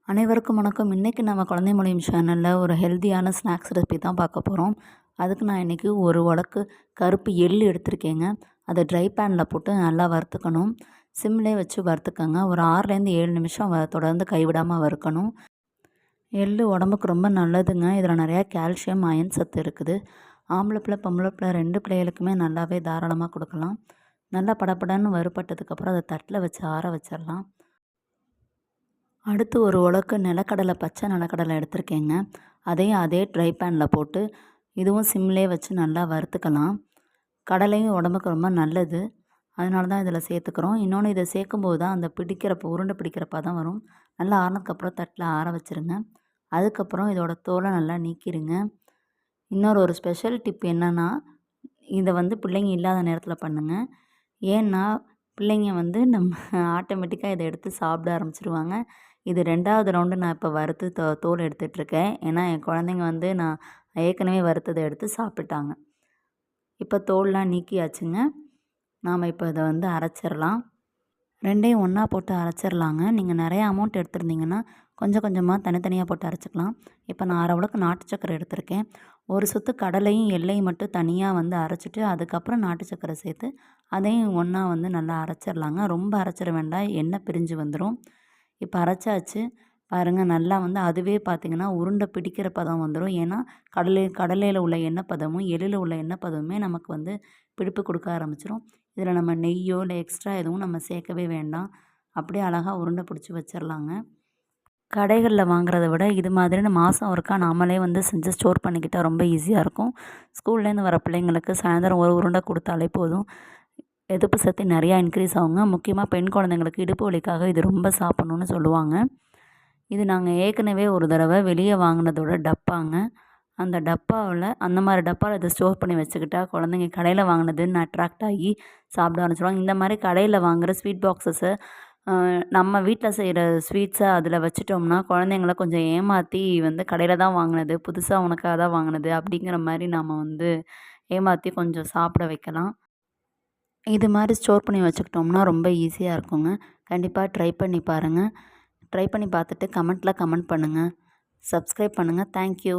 அனைவருக்கும் வணக்கம். இன்றைக்கி நம்ம குழந்தை மொழியும் சேனலில் ஒரு ஹெல்த்தியான ஸ்நாக்ஸ் ரெசிபி தான் பார்க்க போகிறோம். அதுக்கு நான் இன்றைக்கி ஒரு உலக்கு கருப்பு எள்ளு எடுத்திருக்கேங்க. அதை ட்ரை பேனில் போட்டு நல்லா வறுத்துக்கணும். சிம்லேயே வச்சு வறுத்துக்கோங்க. ஒரு 6லேருந்து 7 நிமிஷம் தொடர்ந்து கைவிடாமல் வறுக்கணும். எள்ளு உடம்புக்கு ரொம்ப நல்லதுங்க. இதில் நிறையா கால்சியம், அயன் சத்து இருக்குது. ஆம்பளை பிள்ளை பொம்பளை பிள்ளை 2 பிள்ளைகளுக்குமே நல்லாவே தாராளமாக கொடுக்கலாம். நல்லா படப்படன்னு வறுபட்டதுக்கப்புறம் அதை தட்டில் வச்சு ஆற வச்சிடலாம். அடுத்து ஒரு உலக்கு நிலக்கடலை, பச்சை நிலக்கடலை எடுத்திருக்கேங்க. அதையும் அதே ட்ரை பேனில் போட்டு இதுவும் சிம்லேயே வச்சு நல்லா வறுத்துக்கலாம். கடலையும் உடம்புக்கு ரொம்ப நல்லது, அதனால தான் இதில் சேர்த்துக்கிறோம். இன்னொன்று, இதை சேர்க்கும்போது தான் அந்த உருண்டை பிடிக்கிறப்ப தான் வரும். நல்லா ஆறினதுக்கப்புறம் தட்டில் ஆற வச்சுருங்க. அதுக்கப்புறம் இதோட தோலை நல்லா நீக்கிடுங்க. ஒரு ஸ்பெஷல் டிப் என்னென்னா, இதை பிள்ளைங்க இல்லாத நேரத்தில் பண்ணுங்கள். ஏன்னா பிள்ளைங்க நம்ம ஆட்டோமேட்டிக்காக இதை எடுத்து சாப்பிட ஆரம்பிச்சிருவாங்க. இது 2வது ரவுண்டு நான் இப்போ வறுத்து தோல் எடுத்துகிட்ருக்கேன். ஏன்னா என் குழந்தைங்க நான் ஏற்கனவே வறுத்ததை எடுத்து சாப்பிட்டுட்டாங்க. இப்போ தோல்லாம் நீக்கியாச்சுங்க. நாம் இப்போ இதை அரைச்சிடலாம். 2யும் ஒன்றா போட்டு அரைச்சிடலாங்க. நீங்கள் நிறைய அமௌண்ட் எடுத்துருந்தீங்கன்னா கொஞ்சம் கொஞ்சமாக தனித்தனியாக போட்டு அரைச்சிக்கலாம். இப்போ நான் 1/2 உலக்கு நாட்டு சக்கரை எடுத்திருக்கேன். ஒரு சுத்து கடலையும் எள்ளையும் மட்டும் தனியாக அரைச்சிட்டு அதுக்கப்புறம் நாட்டு சக்கரை சேர்த்து அதையும் ஒன்றா நல்லா அரைச்சிடலாங்க. ரொம்ப அரைச்சிட வேண்டாம், எண்ணெய் பிரிஞ்சு வந்துடும். இப்போ அரைச்சாச்சு பாருங்கள். நல்லா அதுவே பார்த்திங்கன்னா உருண்டை பிடிக்கிற பதம் வந்துடும். ஏன்னா கடலையில் உள்ள எண்ணெய் பதமும் எள்ளில் உள்ள எண்ணெய் பதமுமே நமக்கு பிடிப்பு கொடுக்க ஆரம்பிச்சிடும். இதில் நம்ம நெய்யோ இல்லை எக்ஸ்ட்ரா எதுவும் நம்ம சேர்க்கவே வேண்டாம். அப்படியே அழகாக உருண்டை பிடிச்சி வச்சிடலாங்க. கடைகளில் வாங்குறத விட இது மாதிரின்னு மாதம் ஒருக்கா நாமளே செஞ்சு ஸ்டோர் பண்ணிக்கிட்டால் ரொம்ப ஈஸியாக இருக்கும். ஸ்கூல்லேருந்து வர பிள்ளைங்களுக்கு சாயந்தரம் ஒரு உருண்டை கொடுத்தாலே போதும். எதிர்ப்பு சக்தி நிறையா இன்க்ரீஸ் ஆகுங்க. முக்கியமாக பெண் குழந்தைங்களுக்கு இடுப்பு வலிக்காக இது ரொம்ப சாப்பிட்ணுன்னு சொல்லுவாங்க. இது நாங்கள் ஏற்கனவே ஒரு தடவை வெளியே வாங்கினதோட டப்பாங்க. அந்த டப்பாவில் அந்த மாதிரி டப்பாவில் இதை ஸ்டோர் பண்ணி வச்சுக்கிட்டா குழந்தைங்க கடையில் வாங்கினதுன்னு அட்ராக்ட் ஆகி சாப்பிட ஆரம்பிச்சிடுவாங்க. இந்த மாதிரி கடையில் வாங்குகிற ஸ்வீட் பாக்ஸஸை நம்ம வீட்டில் செய்கிற ஸ்வீட்ஸை அதில் வச்சுட்டோம்னா குழந்தைங்கள கொஞ்சம் ஏமாற்றி கடையில் தான் வாங்கினது, புதுசாக உனக்காக தான் வாங்கினது அப்படிங்கிற மாதிரி நாம் ஏமாற்றி கொஞ்சம் சாப்பிட வைக்கலாம். இது மாதிரி ஸ்டோர் பண்ணி வச்சுக்கிட்டோம்னா ரொம்ப ஈஸியாக இருக்குங்க. கண்டிப்பாக ட்ரை பண்ணி பாருங்கள். ட்ரை பண்ணி பார்த்துட்டு கமெண்ட் பண்ணுங்கள். சப்ஸ்கிரைப் பண்ணுங்கள். தேங்க்யூ.